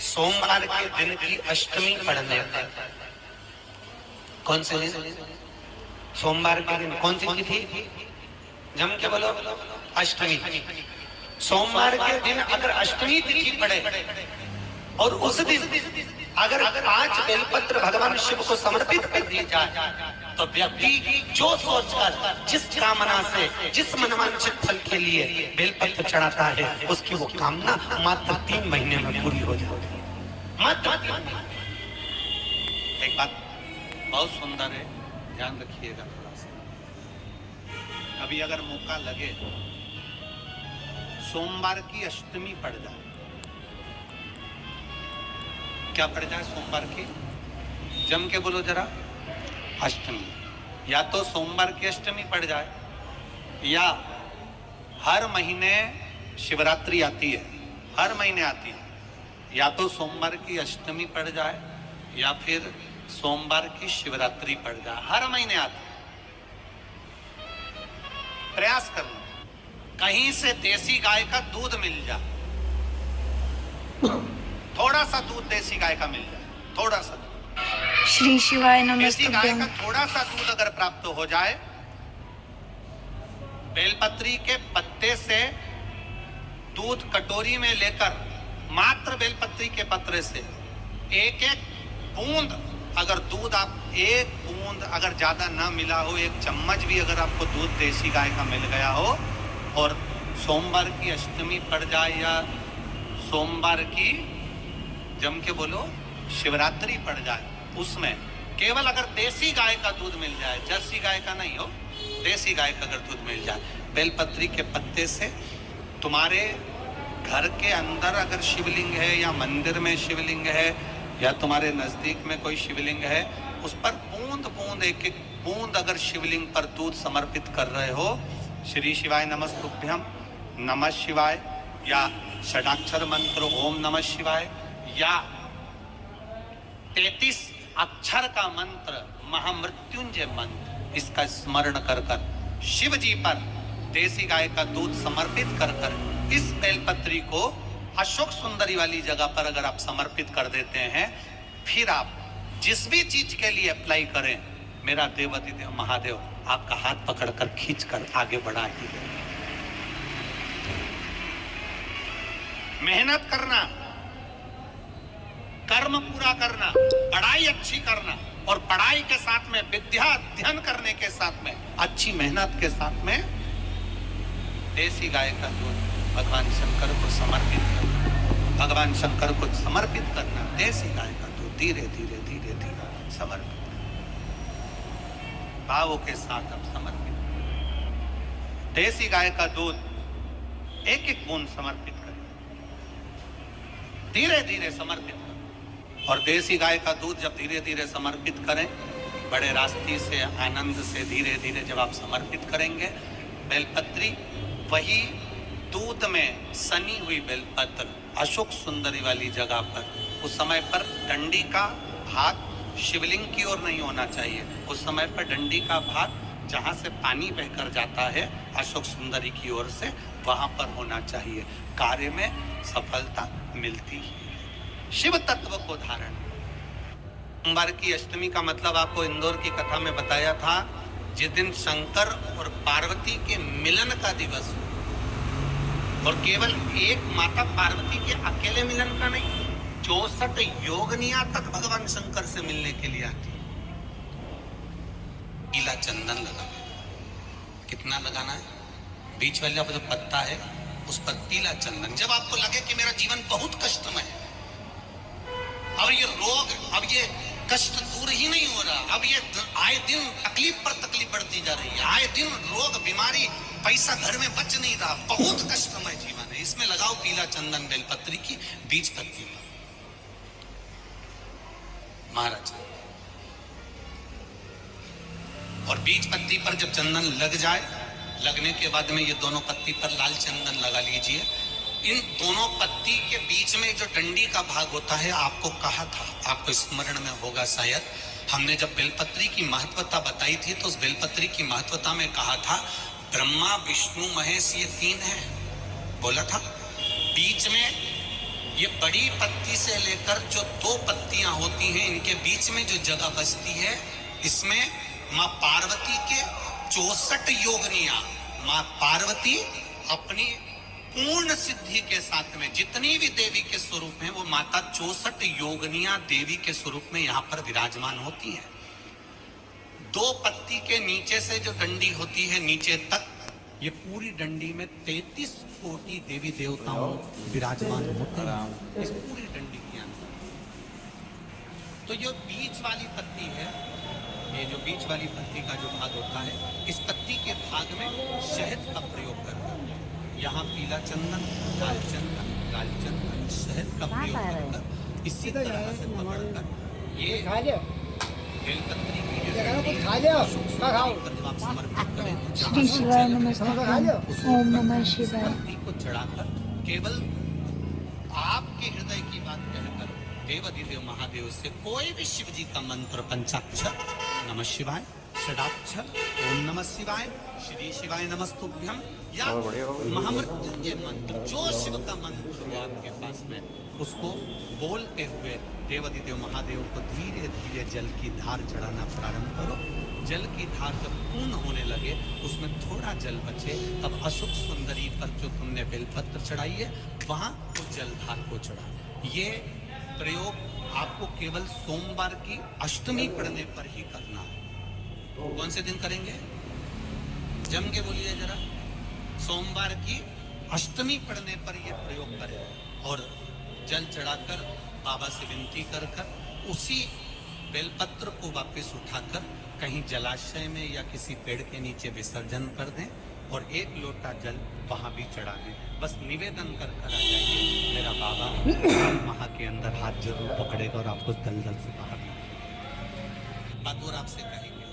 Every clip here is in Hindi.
सोमवार के दिन की अष्टमी पढ़ने पर। कौन से दिन? सोमवार के दिन। कौन सी तिथि? जम के बोलो। अष्टमी। सोमवार के दिन अगर अष्टमी तिथि पड़े और उस दिन अगर 5 बेलपत्र भगवान शिव को समर्पित कर दी जाए तो व्यक्ति जो सोचकर, जिस कामना से, जिस मनवांछित फल के लिए बेलपत्र चढ़ाता है, उसकी वो कामना मात्र 3 महीने में पूरी हो जाती है। मात्र 3 महीने। एक बात बहुत सुंदर है, ध्यान रखिएगा थोड़ा सा। अभी अगर मौका लगे, सोमवार की अष्टमी पड़ जाए, क्या पड़ जाए सोमवार की? जम के बोलो जरा। अष्टमी। या तो सोमवार की अष्टमी पड़ जाए, या हर महीने शिवरात्रि आती है, हर महीने आती है, या तो सोमवार की अष्टमी पड़ जाए या फिर सोमवार की शिवरात्रि पड़ जाए, हर महीने आती है। प्रयास करना कहीं से देसी गाय का दूध मिल जाए, थोड़ा सा दूध देसी गाय का मिल जाए, थोड़ा सा दूध। श्री शिवाय नमः। देसी गाय का थोड़ा सा दूध अगर प्राप्त हो जाए, बेलपत्री के पत्ते से दूध कटोरी में लेकर, मात्र बेलपत्री के पत्रे से एक एक बूंद अगर दूध, आप एक बूंद अगर ज्यादा ना मिला हो, 1 चम्मच भी अगर आपको दूध देसी गाय का मिल गया हो, और सोमवार की अष्टमी पड़ जाए या सोमवार की, जम के बोलो, शिवरात्रि पड़ जाए, उसमें केवल अगर देसी गाय का दूध मिल जाए, जर्सी गाय का नहीं हो, देसी गाय का अगर दूध मिल जाए, बेलपत्री के पत्ते से, तुम्हारे घर के अंदर अगर शिवलिंग है या मंदिर में शिवलिंग है या तुम्हारे नजदीक में कोई शिवलिंग है, उस पर बूंद बूंद, एक एक बूंद अगर शिवलिंग पर दूध समर्पित कर रहे हो, श्री शिवाय नमस्तुभ्यम, नमः शिवाय, या षडाक्षर मंत्र ओम नमः शिवाय, या 33 अक्षर का मंत्र महामृत्युंजय मंत्र, इसका स्मरण कर कर शिव जी पर देसी गाय का दूध समर्पित कर कर इस बेलपत्री को अशोक सुंदरी वाली जगह पर अगर आप समर्पित कर देते हैं, फिर आप जिस भी चीज के लिए अप्लाई करें, मेरा देवाधिदेव महादेव आपका हाथ पकड़कर खींचकर आगे बढ़ा ही दे। मेहनत करना, कर्म पूरा करना, पढ़ाई अच्छी करना, और पढ़ाई के साथ में विद्या अध्ययन करने के साथ में अच्छी मेहनत के साथ में देसी गाय का दूध भगवान शंकर को समर्पित करना, भगवान शंकर को समर्पित करना, देसी गाय का दूध धीरे धीरे धीरे धीरे समर्पित, भावों के साथ अब समर्पित, देसी गाय का दूध एक एक बूंद समर्पित करें, धीरे धीरे समर्पित करें। और देसी गाय का दूध जब धीरे धीरे समर्पित करें, बड़े रास्ते से, आनंद से धीरे धीरे जब आप समर्पित करेंगे, बेलपत्री वही दूध में सनी हुई बेलपत्र अशोक सुंदरी वाली जगह पर, उस समय पर डंडी का भाग शिवलिंग की ओर नहीं होना चाहिए, उस समय पर डंडी का भाग जहां से पानी बहकर जाता है अशोक सुंदरी की ओर से, वहां पर होना चाहिए। कार्य में सफलता मिलती है। शिव तत्व को धारण। सोमवार की अष्टमी का मतलब आपको इंदौर की कथा में बताया था, जिस दिन शंकर और पार्वती के मिलन का दिवस, और केवल एक माता पार्वती के अकेले मिलन का नहीं, 64 योगनिया तक भगवान शंकर से मिलने के लिए आती है। पीला चंदन लगा, कितना लगाना है? बीच वाला जो पत्ता है उस पर पीला चंदन। जब आपको लगे कि मेरा जीवन बहुत कष्टमय है, अब ये रोग, अब ये कष्ट दूर ही नहीं हो रहा, अब ये आए दिन तकलीफ पर तकलीफ बढ़ती जा रही है, आए दिन रोग, बीमारी, पैसा घर में बच नहीं रहा, बहुत कष्टमय जीवन है, इसमें लगाओ पीला चंदन बेलपत्री की बीज पत्ती पर। महाराज, और बीज पत्ती पर जब चंदन लग जाए, लगने के बाद में ये दोनों पत्ती पर लाल चंदन लगा लीजिए। इन दोनों पत्ती के बीच में जो डंडी का भाग होता है, आपको कहा था, आपको स्मरण में होगा शायद, हमने जब बेलपत्री की महत्वता बताई थी तो उस बेलपत्री की महत्वता में कहा था ब्रह्मा विष्णु महेश ये 3 हैं, बोला था। बीच में ये बड़ी पत्ती से लेकर जो 2 पत्तियां होती हैं, इनके बीच में जो जगह बचती है, इसमें माँ पार्वती के 64 योगनियां, माँ पार्वती अपनी पूर्ण सिद्धि के साथ में जितनी भी देवी के स्वरूप हैं, वो माता 64 योगनियां देवी के स्वरूप में यहाँ पर विराजमान होती हैं। 2 पत्ती के नीचे से जो डंडी होती है नीचे तक, ये पूरी डंडी में 33 कोटि देवी देवताओं विराजमान होते हैं इस पूरी डंडी के अंदर। तो ये बीच वाली पत्ती है, ये जो बीच वाली पत्ती का जो भाग होता है, इस पत्ती के भाग में शहद का प्रयोग करते हैं। यहाँ पीला चंदन, लाल चंदन, शहद का प्रयोग कर इसी तरह से पकड़कर ये बेलपत्री की जब आप समर्पित करें तो श्री शिवाय नमस्तुभ्यं। ओम नमः शिवाय। को चढ़ाकर केवल आपके हृदय की बात कहकर देवाधिदेव महादेव से कोई भी शिव जी का मंत्र, पंचाक्षर नमः शिवाय, षडाक्षर ओम नमः शिवाय, श्री शिवाय नमस्तुभ्यं, या महामृत्युंजय मंत्र, जो शिव का मंत्र हो आपके पास में, उसको बोलते हुए देवाधिदेव महादेव को धीरे धीरे जल की धार चढ़ाना प्रारंभ करो। जल की धार जब पूर्ण होने लगे, उसमें थोड़ा जल बचे, तब अशुभ सुंदरी पर जो तुमने बेलपत्र चढ़ाई है, वहां उस जलधार को चढ़ा। ये प्रयोग आपको केवल सोमवार की अष्टमी पढ़ने पर ही करना है। कौन से दिन करेंगे? जम के बोलिए जरा। सोमवार की अष्टमी पढ़ने पर यह प्रयोग करें और जल चढ़ाकर बाबा से विनती कर उसी बेलपत्र को वापस उठाकर कहीं जलाशय में या किसी पेड़ के नीचे विसर्जन कर दें और 1 लोटा जल वहां भी चढ़ा दें। बस निवेदन कर आ जाइए, मेरा बाबा वहां के अंदर हाथ जरूर पकड़ेगा और आपको दलदल से बाहर बहादुर आपसे कहेंगे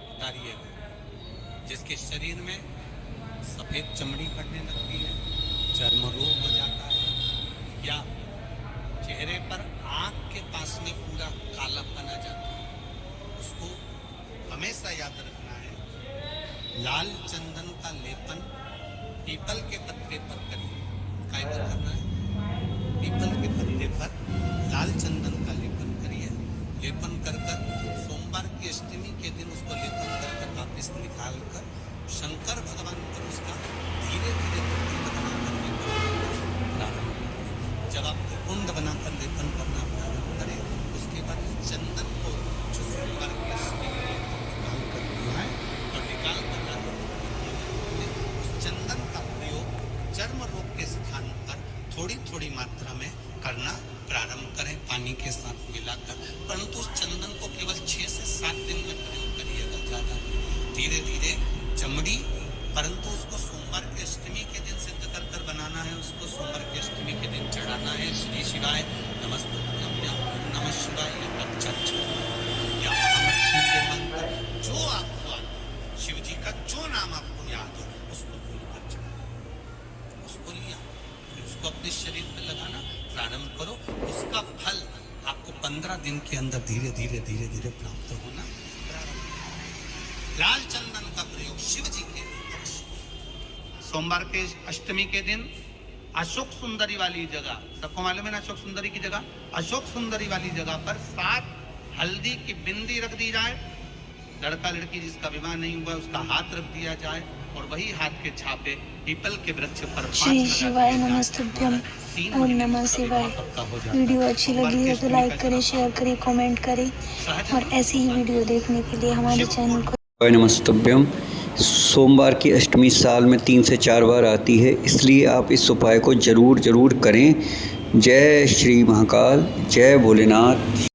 उतारिएगा। जिसके शरीर में सफेद चमड़ी पड़ने लगती है, चर्म रोग हो जाता है, या चेहरे पर आंख के पास में पूरा कालापन आ जाता है, उसको हमेशा याद रखना है। लाल चंदन का लेपन पीपल के पत्ते पर करिए। काय पर करना है? पीपल के पत्ते पर लाल चंदन का लेपन करिए। लेपन कर सोमवार की अष्टमी के दिन उसको लेपन कर वापिस निकाल कर शंकर भगवान पर उसका धीरे धीरे कुंड बनाकर लेपन प्रारंभ करें। जब आप कुंड बनाकर लेपन करना प्रारंभ करें, उसके बाद इस चंदन को जो सोमवार की अष्टमी के लिए निकाल कर दिया है और निकाल कर उस चंदन का प्रयोग चर्म रोग के स्थान पर थोड़ी थोड़ी मात्रा में करना प्रारंभ करें, पानी के साथ मिलाकर। परंतु उस चंदन को केवल 6 से 7 दिन में प्रयोग करिएगा, ज्यादा धीरे धीरे चमड़ी। परंतु उसको सोमवार की अष्टमी के दिन सिद्ध कर कर बनाना है, उसको सोमवार की अष्टमी के दिन चढ़ाना है। श्री शिवाय नमस्तुभ्यं या ओम नमः शिवाय या पंचाक्षर या महामृत्युंजय मंत्र, जो आपको शिव जी का जो नाम आपको याद हो उसको बोलकर चढ़ाना। उसको लिया, फिर उसको अपने शरीर में लगाना प्रारंभ करो। उसका फल आपको 15 दिन के अंदर धीरे धीरे धीरे धीरे प्राप्त होना प्रारंभ। लाल चंदन का प्रयोग शिव जी के सोमवार के अष्टमी के दिन अशोक सुंदरी वाली जगह, सबको मालूम है ना अशोक सुंदरी की जगह, अशोक सुंदरी वाली जगह पर 7 हल्दी की बिंदी रख दी जाए। लड़का लड़की जिसका विवाह नहीं हुआ उसका हाथ रख दिया जाए और वही हाथ के छापे पीपल के वृक्ष पर श्री शिवाय नमस्तुभ्यं। ओम नमः शिवाय। वीडियो अच्छी लगी है तो लाइक करें, शेयर करें, कमेंट करें और ऐसी ही वीडियो देखने के लिए हमारे चैनल को नमस्तुभ्यं। सोमवार की अष्टमी साल में 3 से 4 बार आती है, इसलिए आप इस उपाय को ज़रूर करें। जय श्री महाकाल, जय भोलेनाथ।